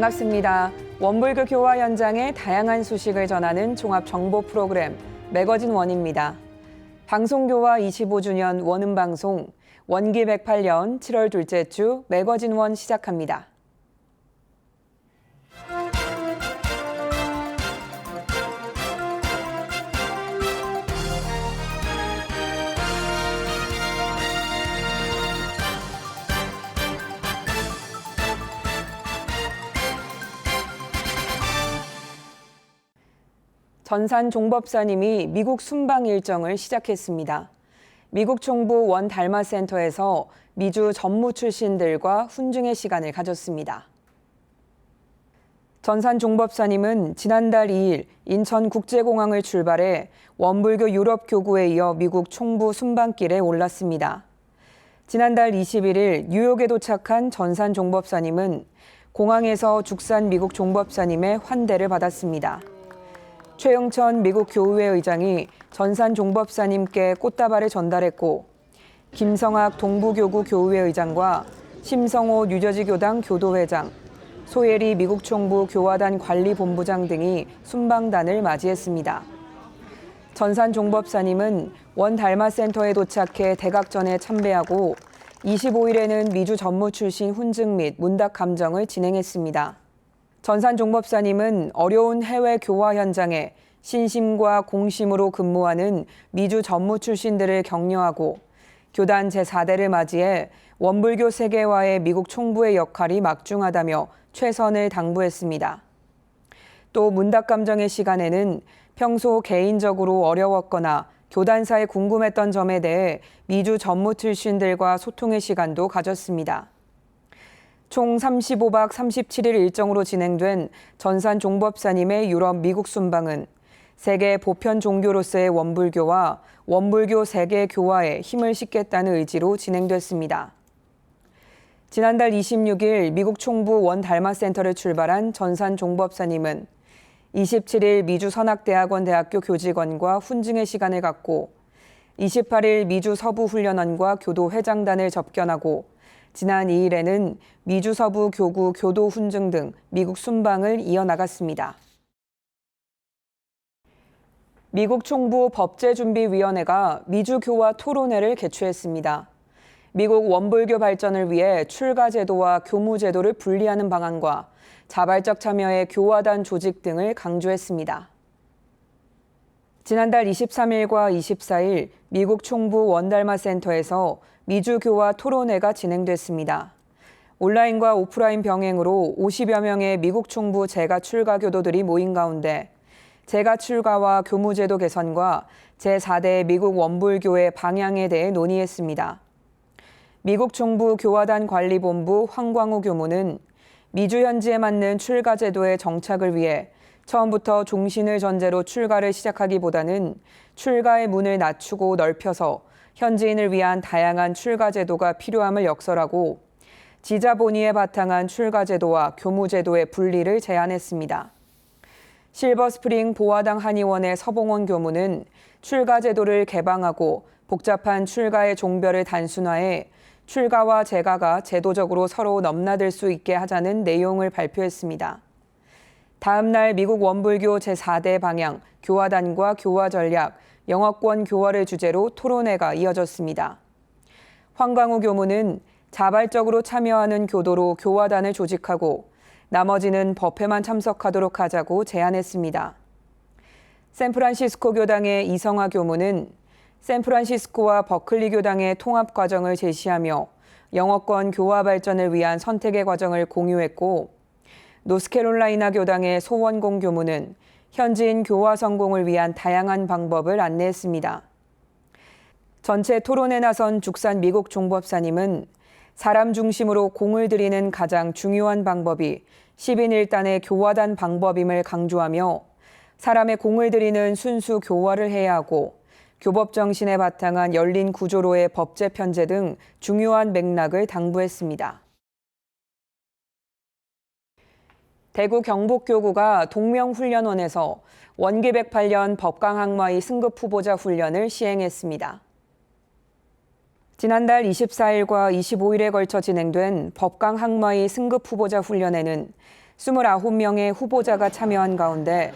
반갑습니다. 원불교 교화 현장의 다양한 소식을 전하는 종합 정보 프로그램 매거진 원입니다. 방송교화 25주년 원음방송 원기 108년 7월 둘째 주 매거진 원 시작합니다. 전산 종법사님이 미국 순방 일정을 시작했습니다. 미국 총부 원 달마 센터에서 미주 전무 출신들과 훈증의 시간을 가졌습니다. 전산 종법사님은 지난달 2일 인천국제공항을 출발해 원불교 유럽교구에 이어 미국 총부 순방길에 올랐습니다. 지난달 21일 뉴욕에 도착한 전산 종법사님은 공항에서 죽산 미국 종법사님의 환대를 받았습니다. 최영천 미국 교우회 의장이 전산 종법사님께 꽃다발을 전달했고, 김성학 동부교구 교우회 의장과 심성호 뉴저지 교당 교도회장, 소예리 미국 총부 교화단 관리본부장 등이 순방단을 맞이했습니다. 전산 종법사님은 원 달마 센터에 도착해 대각전에 참배하고 25일에는 미주 전무 출신 훈증 및 문답 감정을 진행했습니다. 전산 종법사님은 어려운 해외 교화 현장에 신심과 공심으로 근무하는 미주 전무 출신들을 격려하고 교단 제4대를 맞이해 원불교 세계화의 미국 총부의 역할이 막중하다며 최선을 당부했습니다. 또 문답 감정의 시간에는 평소 개인적으로 어려웠거나 교단사에 궁금했던 점에 대해 미주 전무 출신들과 소통의 시간도 가졌습니다. 총 35박 37일 일정으로 진행된 전산 종법사님의 유럽 미국 순방은 세계 보편 종교로서의 원불교와 원불교 세계 교화에 힘을 싣겠다는 의지로 진행됐습니다. 지난달 26일 미국 총부 원 달마 센터를 출발한 전산 종법사님은 27일 미주 선악대학원 대학교 교직원과 훈증의 시간을 갖고 28일 미주 서부훈련원과 교도 회장단을 접견하고 지난 2일에는 미주 서부 교구 교도 훈증 등 미국 순방을 이어나갔습니다. 미국 총부 법제준비위원회가 미주 교화 토론회를 개최했습니다. 미국 원불교 발전을 위해 출가 제도와 교무 제도를 분리하는 방안과 자발적 참여의 교화단 조직 등을 강조했습니다. 지난달 23일과 24일 미국 총부 원달마 센터에서 미주 교화 토론회가 진행됐습니다. 온라인과 오프라인 병행으로 50여 명의 미국 총부 재가 출가 교도들이 모인 가운데 재가 출가와 교무제도 개선과 제4대 미국 원불교의 방향에 대해 논의했습니다. 미국 총부 교화단 관리본부 황광우 교무는 미주 현지에 맞는 출가 제도의 정착을 위해 처음부터 종신을 전제로 출가를 시작하기보다는 출가의 문을 낮추고 넓혀서 현지인을 위한 다양한 출가 제도가 필요함을 역설하고 지자 본의에 바탕한 출가 제도와 교무 제도의 분리를 제안했습니다. 실버스프링 보화당 한의원의 서봉원 교무는 출가 제도를 개방하고 복잡한 출가의 종별을 단순화해 출가와 재가가 제도적으로 서로 넘나들 수 있게 하자는 내용을 발표했습니다. 다음 날 미국 원불교 제4대 방향, 교화단과 교화 전략, 영어권 교화를 주제로 토론회가 이어졌습니다. 황광우 교무는 자발적으로 참여하는 교도로 교화단을 조직하고 나머지는 법회만 참석하도록 하자고 제안했습니다. 샌프란시스코 교당의 이성화 교무는 샌프란시스코와 버클리 교당의 통합 과정을 제시하며 영어권 교화 발전을 위한 선택의 과정을 공유했고 노스캐롤라이나 교당의 소원공 교무는 현지인 교화 성공을 위한 다양한 방법을 안내했습니다. 전체 토론에 나선 죽산 미국 종법사님은 사람 중심으로 공을 들이는 가장 중요한 방법이 10인 1단의 교화단 방법임을 강조하며 사람의 공을 들이는 순수 교화를 해야 하고 교법 정신에 바탕한 열린 구조로의 법제 편제 등 중요한 맥락을 당부했습니다. 대구 경북교구가 동명훈련원에서 원기 108년 법강학마의 승급 후보자 훈련을 시행했습니다. 지난달 24일과 25일에 걸쳐 진행된 법강학마의 승급 후보자 훈련에는 29명의 후보자가 참여한 가운데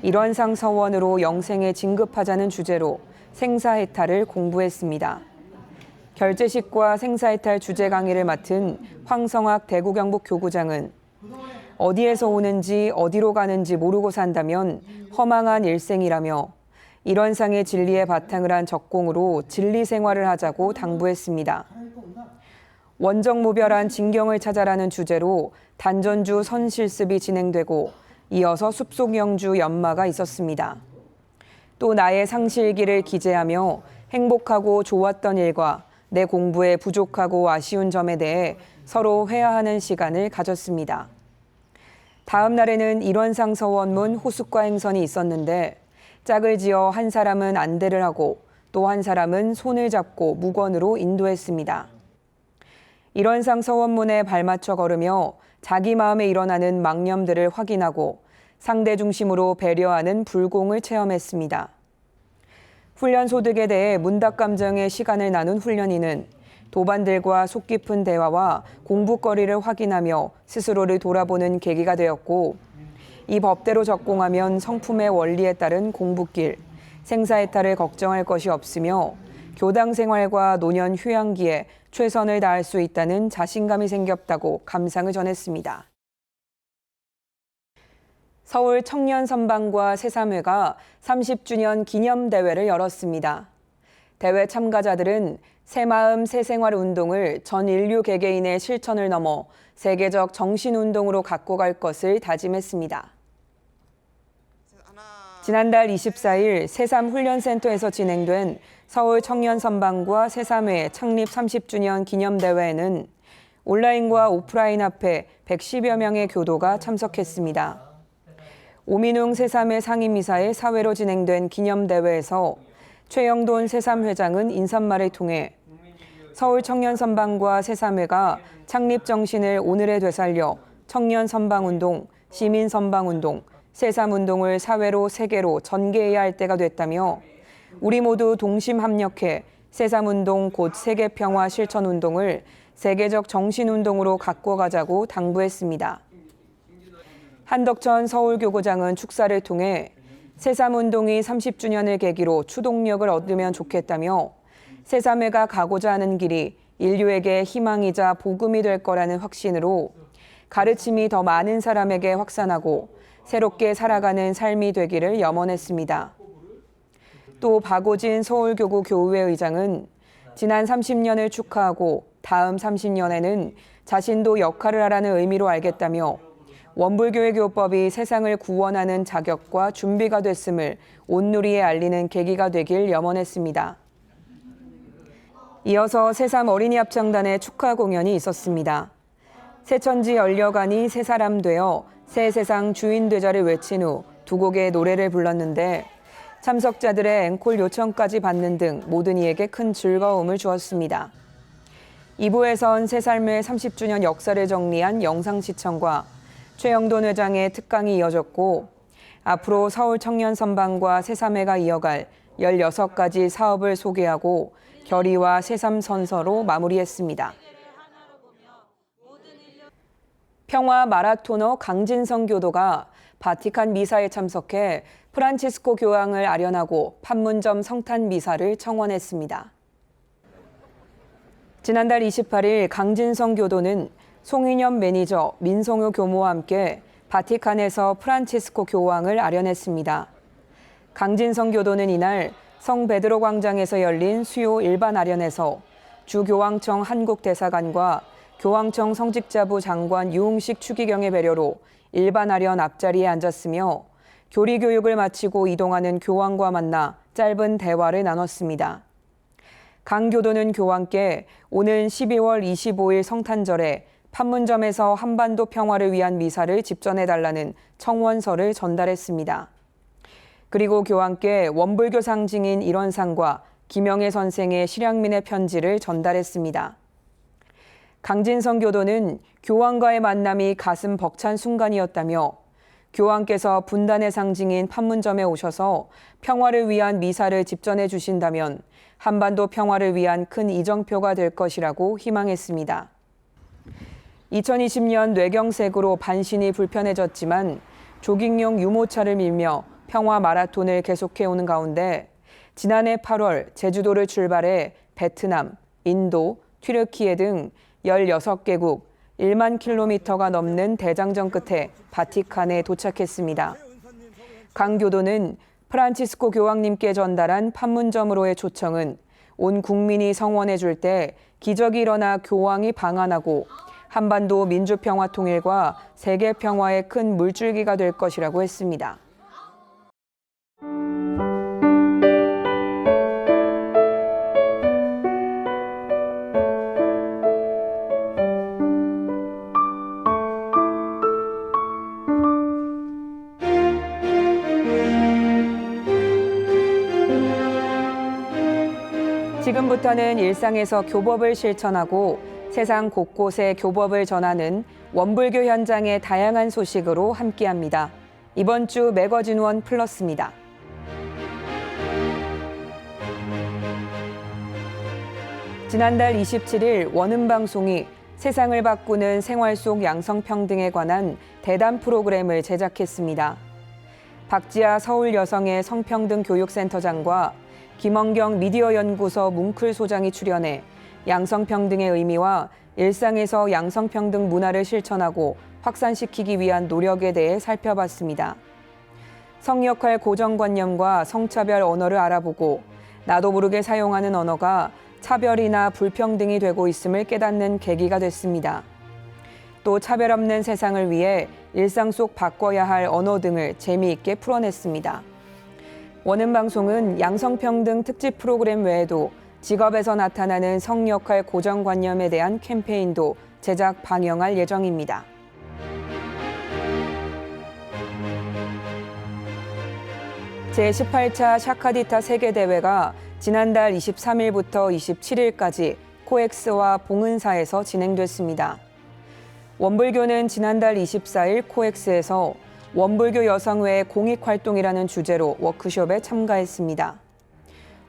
일원상 서원으로 영생에 진급하자는 주제로 생사해탈을 공부했습니다. 결재식과 생사해탈 주제 강의를 맡은 황성학 대구경북 교구장은 어디에서 오는지 어디로 가는지 모르고 산다면 허망한 일생이라며 일원상의 진리에 바탕을 한 적공으로 진리 생활을 하자고 당부했습니다. 원정무별한 진경을 찾아라는 주제로 단전주 선실습이 진행되고 이어서 숲속영주 연마가 있었습니다. 또 나의 상실기를 기재하며 행복하고 좋았던 일과 내 공부에 부족하고 아쉬운 점에 대해 서로 회화하는 시간을 가졌습니다. 다음 날에는 일원상 서원문 호숫가 행선이 있었는데 짝을 지어 한 사람은 안대를 하고 또 한 사람은 손을 잡고 묵원으로 인도했습니다. 일원상 서원문에 발맞춰 걸으며 자기 마음에 일어나는 망념들을 확인하고 상대 중심으로 배려하는 불공을 체험했습니다. 훈련 소득에 대해 문답 감정의 시간을 나눈 훈련인은 도반들과 속 깊은 대화와 공부거리를 확인하며 스스로를 돌아보는 계기가 되었고 이 법대로 적공하면 성품의 원리에 따른 공부길, 생사해탈을 걱정할 것이 없으며 교당 생활과 노년 휴양기에 최선을 다할 수 있다는 자신감이 생겼다고 감상을 전했습니다. 서울 청년선방과 새삼회가 30주년 기념대회를 열었습니다. 대회 참가자들은 새마음 새생활 운동을 전 인류 개개인의 실천을 넘어 세계적 정신운동으로 갖고 갈 것을 다짐했습니다. 지난달 24일 새삼훈련센터에서 진행된 서울 청년선방과 새삼회 창립 30주년 기념대회에는 온라인과 오프라인 합해 110여 명의 교도가 참석했습니다. 오민웅 새삼회 상임이사의 사회로 진행된 기념대회에서 최영돈 새삼회장은 인사말을 통해 서울 청년선방과 새삼회가 창립 정신을 오늘에 되살려 청년선방운동, 시민선방운동, 새삼운동을 사회로 세계로 전개해야 할 때가 됐다며 우리 모두 동심 합력해 새삼운동 곧 세계평화 실천운동을 세계적 정신운동으로 갖고 가자고 당부했습니다. 한덕천 서울교구장은 축사를 통해 새삼운동이 30주년을 계기로 추동력을 얻으면 좋겠다며 새삼회가 가고자 하는 길이 인류에게 희망이자 복음이 될 거라는 확신으로 가르침이 더 많은 사람에게 확산하고 새롭게 살아가는 삶이 되기를 염원했습니다. 또 박오진 서울교구 교우회 의장은 지난 30년을 축하하고 다음 30년에는 자신도 역할을 하라는 의미로 알겠다며 원불교회 교법이 세상을 구원하는 자격과 준비가 됐음을 온누리에 알리는 계기가 되길 염원했습니다. 이어서 새삼 어린이 합창단의 축하 공연이 있었습니다. 새천지 열려가니 새 사람 되어 새 세상 주인 되자를 외친 후 두 곡의 노래를 불렀는데 참석자들의 앵콜 요청까지 받는 등 모든 이에게 큰 즐거움을 주었습니다. 2부에선 새삼의 30주년 역사를 정리한 영상 시청과 최영돈 회장의 특강이 이어졌고 앞으로 서울 청년선방과 새삼회가 이어갈 16가지 사업을 소개하고 결의와 새삼선서로 마무리했습니다. 평화 마라토너 강진성 교도가 바티칸 미사에 참석해 프란치스코 교황을 아련하고 판문점 성탄 미사를 청원했습니다. 지난달 28일 강진성 교도는 송인현 매니저, 민성효 교모와 함께 바티칸에서 프란치스코 교황을 아련했습니다. 강진성 교도는 이날 성 베드로 광장에서 열린 수요 일반 아련에서 주 교황청 한국대사관과 교황청 성직자부 장관 유흥식 추기경의 배려로 일반 아련 앞자리에 앉았으며 교리 교육을 마치고 이동하는 교황과 만나 짧은 대화를 나눴습니다. 강 교도는 교황께 오는 12월 25일 성탄절에 판문점에서 한반도 평화를 위한 미사를 집전해달라는 청원서를 전달했습니다. 그리고 교황께 원불교 상징인 일원상과 김영애 선생의 실향민의 편지를 전달했습니다. 강진성 교도는 교황과의 만남이 가슴 벅찬 순간이었다며 교황께서 분단의 상징인 판문점에 오셔서 평화를 위한 미사를 집전해 주신다면 한반도 평화를 위한 큰 이정표가 될 것이라고 희망했습니다. 2020년 뇌경색으로 반신이 불편해졌지만 조깅용 유모차를 밀며 평화 마라톤을 계속해오는 가운데 지난해 8월 제주도를 출발해 베트남, 인도, 튀르키예 등 16개국 1만 킬로미터가 넘는 대장정 끝에 바티칸에 도착했습니다. 강 교도는 프란치스코 교황님께 전달한 판문점으로의 초청은 온 국민이 성원해 줄 때 기적이 일어나 교황이 방한하고 한반도 민주평화 통일과 세계 평화의 큰 물줄기가 될 것이라고 했습니다. 지금부터는 일상에서 교법을 실천하고 세상 곳곳에 교법을 전하는 원불교 현장의 다양한 소식으로 함께합니다. 이번 주 매거진 원 플러스입니다. 지난달 27일 원음방송이 세상을 바꾸는 생활 속 양성평등에 관한 대담 프로그램을 제작했습니다. 박지아 서울여성의 성평등교육센터장과 김원경 미디어연구소 뭉클 소장이 출연해 양성평등의 의미와 일상에서 양성평등 문화를 실천하고 확산시키기 위한 노력에 대해 살펴봤습니다. 성역할 고정관념과 성차별 언어를 알아보고 나도 모르게 사용하는 언어가 차별이나 불평등이 되고 있음을 깨닫는 계기가 됐습니다. 또 차별 없는 세상을 위해 일상 속 바꿔야 할 언어 등을 재미있게 풀어냈습니다. 원음방송은 양성평등 특집 프로그램 외에도 직업에서 나타나는 성역할 고정관념에 대한 캠페인도 제작 방영할 예정입니다. 제18차 샤카디타 세계대회가 지난달 23일부터 27일까지 코엑스와 봉은사에서 진행됐습니다. 원불교는 지난달 24일 코엑스에서 원불교 여성회의 공익활동이라는 주제로 워크숍에 참가했습니다.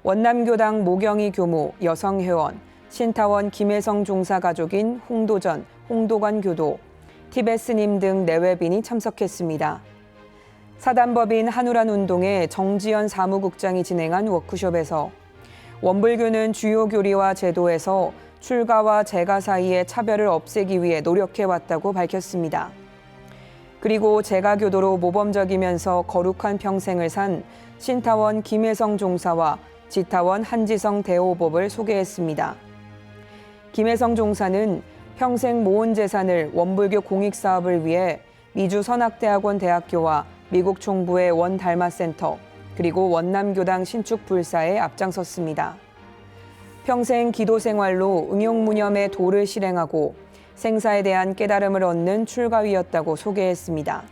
원남교당 모경이 교무, 여성회원, 신타원 김혜성 종사 가족인 홍도전, 홍도관 교도, 티베스님 등 내외빈이 참석했습니다. 사단법인 한우란 운동의 정지연 사무국장이 진행한 워크숍에서 원불교는 주요 교리와 제도에서 출가와 재가 사이의 차별을 없애기 위해 노력해왔다고 밝혔습니다. 그리고 재가교도로 모범적이면서 거룩한 평생을 산 신타원 김혜성 종사와 지타원 한지성 대호법을 소개했습니다. 김혜성 종사는 평생 모은 재산을 원불교 공익사업을 위해 미주 선악대학원 대학교와 미국 총부의 원달마센터 그리고 원남교당 신축불사에 앞장섰습니다. 평생 기도 생활로 응용무념의 도를 실행하고 생사에 대한 깨달음을 얻는 출가위였다고 소개했습니다.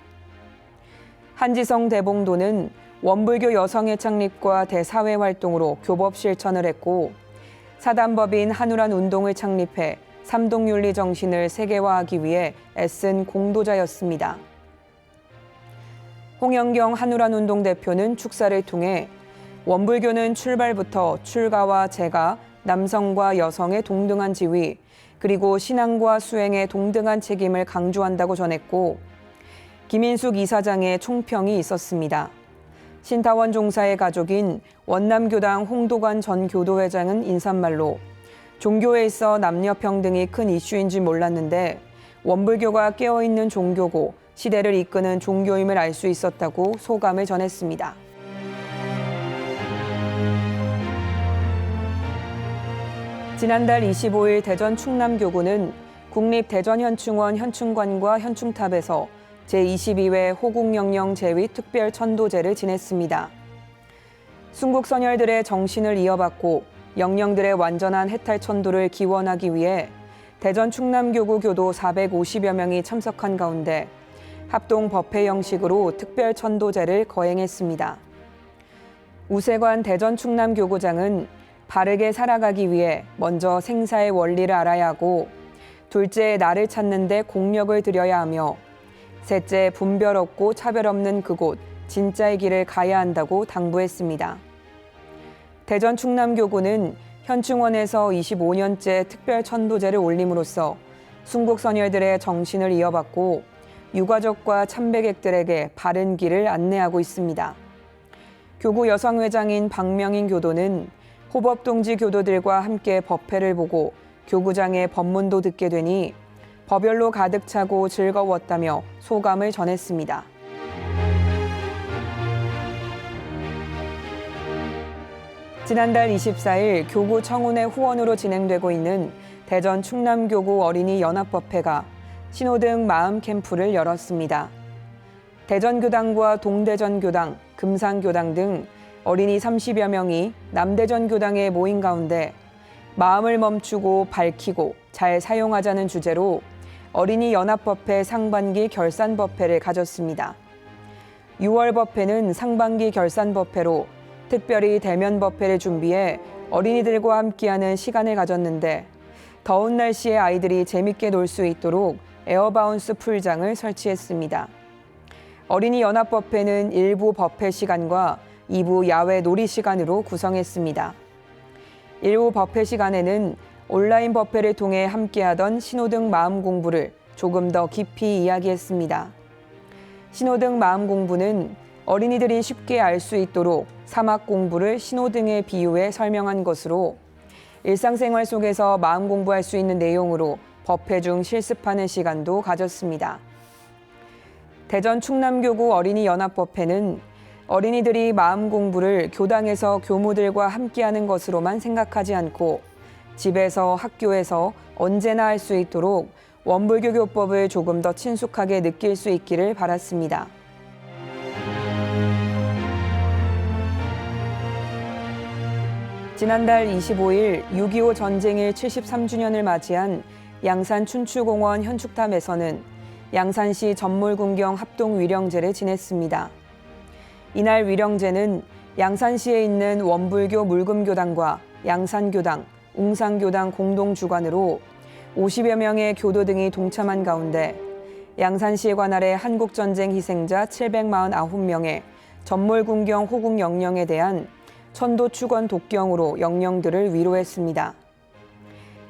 한지성 대봉도는 원불교 여성의 창립과 대사회 활동으로 교법 실천을 했고 사단법인 한우란 운동을 창립해 삼동윤리 정신을 세계화하기 위해 애쓴 공도자였습니다. 홍영경 한우란 운동 대표는 축사를 통해 원불교는 출발부터 출가와 재가, 남성과 여성의 동등한 지위, 그리고 신앙과 수행의 동등한 책임을 강조한다고 전했고 김인숙 이사장의 총평이 있었습니다. 신타원 종사의 가족인 원남교당 홍도관 전 교도회장은 인사말로 종교에 있어 남녀 평등이 큰 이슈인지 몰랐는데 원불교가 깨어있는 종교고 시대를 이끄는 종교임을 알 수 있었다고 소감을 전했습니다. 지난달 25일 대전 충남교구는 국립대전현충원 현충관과 현충탑에서 제22회 호국영령 제위 특별천도제를 지냈습니다. 순국선열들의 정신을 이어받고 영령들의 완전한 해탈천도를 기원하기 위해 대전 충남교구 교도 450여 명이 참석한 가운데 합동 법회 형식으로 특별천도제를 거행했습니다. 우세관 대전 충남교구장은 바르게 살아가기 위해 먼저 생사의 원리를 알아야 하고 둘째 나를 찾는 데 공력을 들여야 하며 셋째 분별 없고 차별 없는 그곳 진짜의 길을 가야 한다고 당부했습니다. 대전 충남교구는 현충원에서 25년째 특별천도제를 올림으로써 순국선열들의 정신을 이어받고 유가족과 참배객들에게 바른 길을 안내하고 있습니다. 교구 여성회장인 박명인 교도는 호법동지 교도들과 함께 법회를 보고 교구장의 법문도 듣게 되니 법열로 가득 차고 즐거웠다며 소감을 전했습니다. 지난달 24일 교구 청운회 후원으로 진행되고 있는 대전 충남교구 어린이 연합법회가 신호등 마음 캠프를 열었습니다. 대전교당과 동대전교당, 금산교당 등 어린이 30여 명이 남대전교당에 모인 가운데 마음을 멈추고 밝히고 잘 사용하자는 주제로 어린이 연합법회 상반기 결산법회를 가졌습니다. 6월 법회는 상반기 결산법회로 특별히 대면법회를 준비해 어린이들과 함께하는 시간을 가졌는데 더운 날씨에 아이들이 재밌게 놀 수 있도록 에어바운스 풀장을 설치했습니다. 어린이 연합법회는 1부 법회 시간과 2부 야외 놀이 시간으로 구성했습니다. 1부 법회 시간에는 온라인 법회를 통해 함께하던 신호등 마음 공부를 조금 더 깊이 이야기했습니다. 신호등 마음 공부는 어린이들이 쉽게 알 수 있도록 사막 공부를 신호등에 비유해 설명한 것으로 일상생활 속에서 마음 공부할 수 있는 내용으로 법회 중 실습하는 시간도 가졌습니다. 대전 충남교구 어린이 연합법회는 어린이들이 마음 공부를 교당에서 교무들과 함께하는 것으로만 생각하지 않고 집에서 학교에서 언제나 할 수 있도록 원불교교법을 조금 더 친숙하게 느낄 수 있기를 바랐습니다. 지난달 25일 6.25 전쟁일 73주년을 맞이한 양산 춘추공원 현축탑에서는 양산시 전몰군경 합동위령제를 지냈습니다. 이날 위령제는 양산시에 있는 원불교 물금교당과 양산교당, 웅산교당 공동 주관으로 50여 명의 교도 등이 동참한 가운데 양산시의 관할의 한국전쟁 희생자 749명의 전몰군경 호국 영령에 대한 천도 축원 독경으로 영령들을 위로했습니다.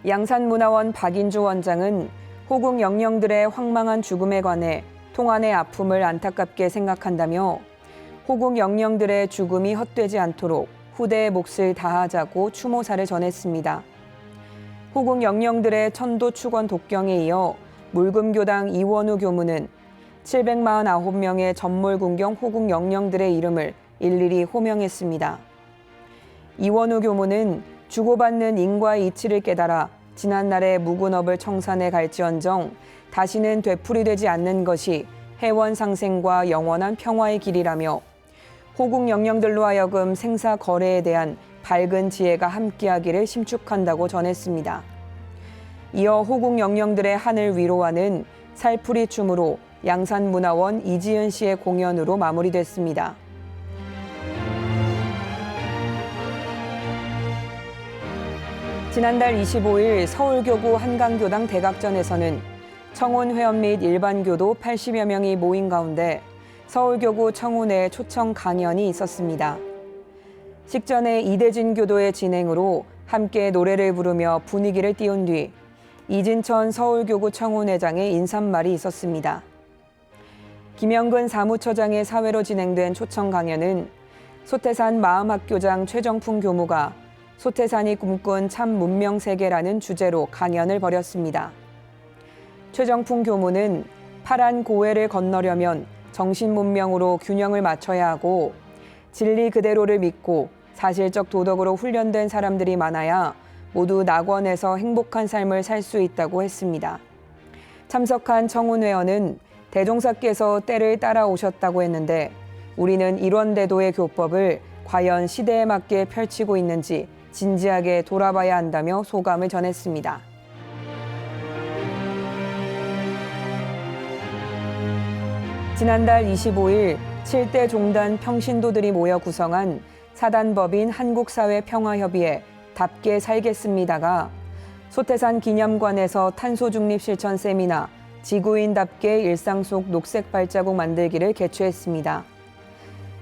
양산문화원 박인주 원장은 호국 영령들의 황망한 죽음에 관해 통안의 아픔을 안타깝게 생각한다며 호국 영령들의 죽음이 헛되지 않도록 후대의 몫을 다하자고 추모사를 전했습니다. 호국 영령들의 천도 축원 독경에 이어 물금교당 이원우 교무는 749명의 전몰군경 호국 영령들의 이름을 일일이 호명했습니다. 이원우 교무는 주고받는 인과 이치를 깨달아 지난날의 묵은 업을 청산해 갈지언정 다시는 되풀이되지 않는 것이 해원상생과 영원한 평화의 길이라며 호국 영령들로 하여금 생사 거래에 대한 밝은 지혜가 함께하기를 심축한다고 전했습니다. 이어 호국 영령들의 한을 위로하는 살풀이 춤으로 양산문화원 이지은 씨의 공연으로 마무리됐습니다. 지난달 25일 서울교구 한강교당 대각전에서는 청운 회원 및 일반교도 80여 명이 모인 가운데 서울교구 청운회 초청 강연이 있었습니다. 식전에 이대진 교도의 진행으로 함께 노래를 부르며 분위기를 띄운 뒤 이진천 서울교구 청운회장의 인사말이 있었습니다. 김영근 사무처장의 사회로 진행된 초청 강연은 소태산 마음학교장 최정풍 교무가 소태산이 꿈꾼 참 문명 세계라는 주제로 강연을 벌였습니다. 최정풍 교무는 파란 고해를 건너려면 정신 문명으로 균형을 맞춰야 하고 진리 그대로를 믿고 사실적 도덕으로 훈련된 사람들이 많아야 모두 낙원에서 행복한 삶을 살 수 있다고 했습니다. 참석한 청운회원은 대종사께서 때를 따라오셨다고 했는데 우리는 일원대도의 교법을 과연 시대에 맞게 펼치고 있는지 진지하게 돌아봐야 한다며 소감을 전했습니다. 지난달 25일 7대 종단 평신도들이 모여 구성한 사단법인 한국사회평화협의회 답게 살겠습니다가 소태산 기념관에서 탄소중립 실천 세미나 지구인답게 일상 속 녹색 발자국 만들기를 개최했습니다.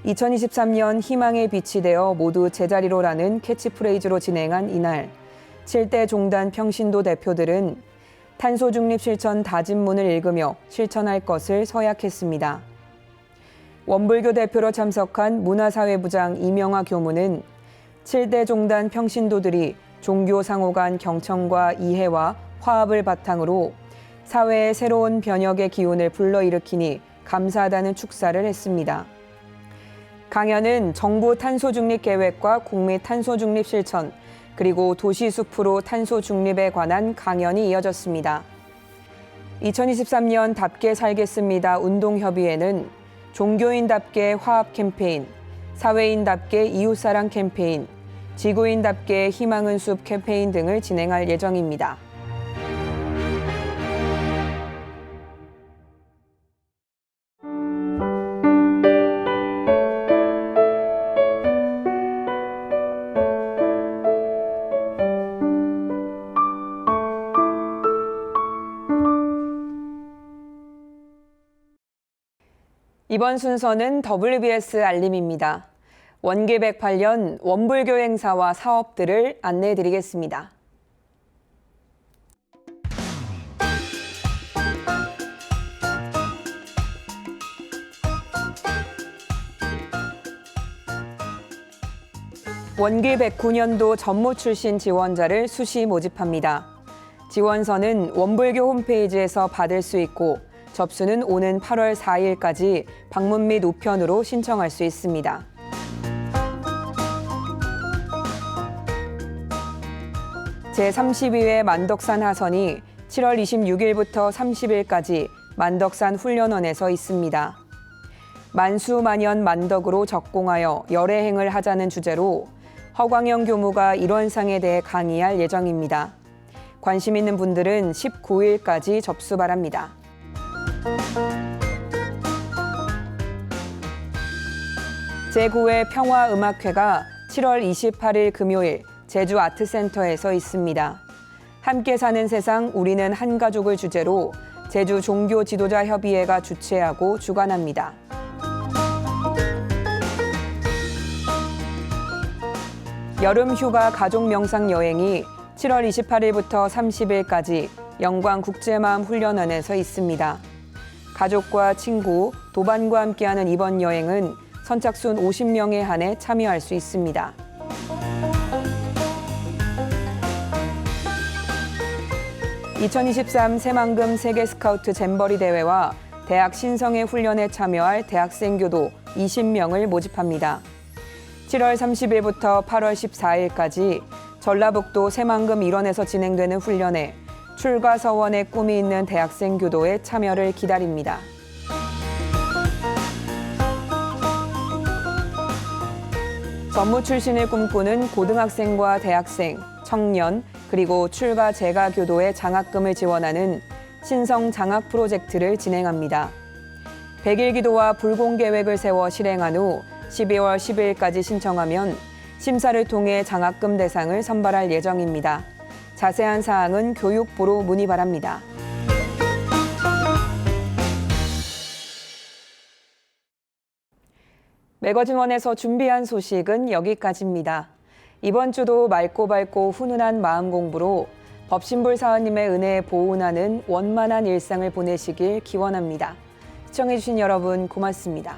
2023년 희망의 빛이 되어 모두 제자리로라는 캐치프레이즈로 진행한 이날 7대 종단 평신도 대표들은 탄소 중립 실천 다짐문을 읽으며 실천할 것을 서약했습니다. 원불교 대표로 참석한 문화사회부장 이명화 교무는 7대 종단 평신도들이 종교 상호 간 경청과 이해와 화합을 바탕으로 사회의 새로운 변혁의 기운을 불러일으키니 감사하다는 축사를 했습니다. 강연은 정부 탄소 중립 계획과 국민 탄소 중립 실천, 그리고 도시 숲으로 탄소 중립에 관한 강연이 이어졌습니다. 2023년 답게 살겠습니다 운동협의회는 종교인답게 화합 캠페인, 사회인답게 이웃사랑 캠페인, 지구인답게 희망은 숲 캠페인 등을 진행할 예정입니다. 이번 순서는 WBS 알림입니다. 원기 108년 원불교 행사와 사업들을 안내해드리겠습니다. 원기 109년도 전무 출신 지원자를 수시 모집합니다. 지원서는 원불교 홈페이지에서 받을 수 있고 접수는 오는 8월 4일까지 방문 및 우편으로 신청할 수 있습니다. 제32회 만덕산 하선이 7월 26일부터 30일까지 만덕산 훈련원에서 있습니다. 만수만연 만덕으로 적공하여 열애행을 하자는 주제로 허광영 교무가 일원상에 대해 강의할 예정입니다. 관심 있는 분들은 19일까지 접수 바랍니다. 제9회 평화음악회가 7월 28일 금요일 제주 아트센터에서 있습니다. 함께 사는 세상 우리는 한 가족을 주제로 제주 종교 지도자 협의회가 주최하고 주관합니다. 여름휴가 가족 명상 여행이 7월 28일부터 30일까지 영광국제마음훈련원에서 있습니다. 가족과 친구, 도반과 함께하는 이번 여행은 선착순 50명에 한해 참여할 수 있습니다. (2023) 새만금 세계 스카우트 잼버리 대회와 대학 신성회 훈련에 참여할 대학생 교도 20명을 모집합니다. 7월 30일부터 8월 14일까지 전라북도 새만금 일원에서 진행되는 훈련에 출가 서원에 꿈이 있는 대학생 교도의 참여를 기다립니다. 전무 출신을 꿈꾸는 고등학생과 대학생, 청년, 그리고 출가 재가 교도의 장학금을 지원하는 신성 장학 프로젝트를 진행합니다. 100일 기도와 불공 계획을 세워 실행한 후 12월 10일까지 신청하면 심사를 통해 장학금 대상을 선발할 예정입니다. 자세한 사항은 교육부로 문의 바랍니다. 매거진원에서 준비한 소식은 여기까지입니다. 이번 주도 맑고 밝고 훈훈한 마음 공부로 법신불 사원님의 은혜에 보훈하는 원만한 일상을 보내시길 기원합니다. 시청해주신 여러분 고맙습니다.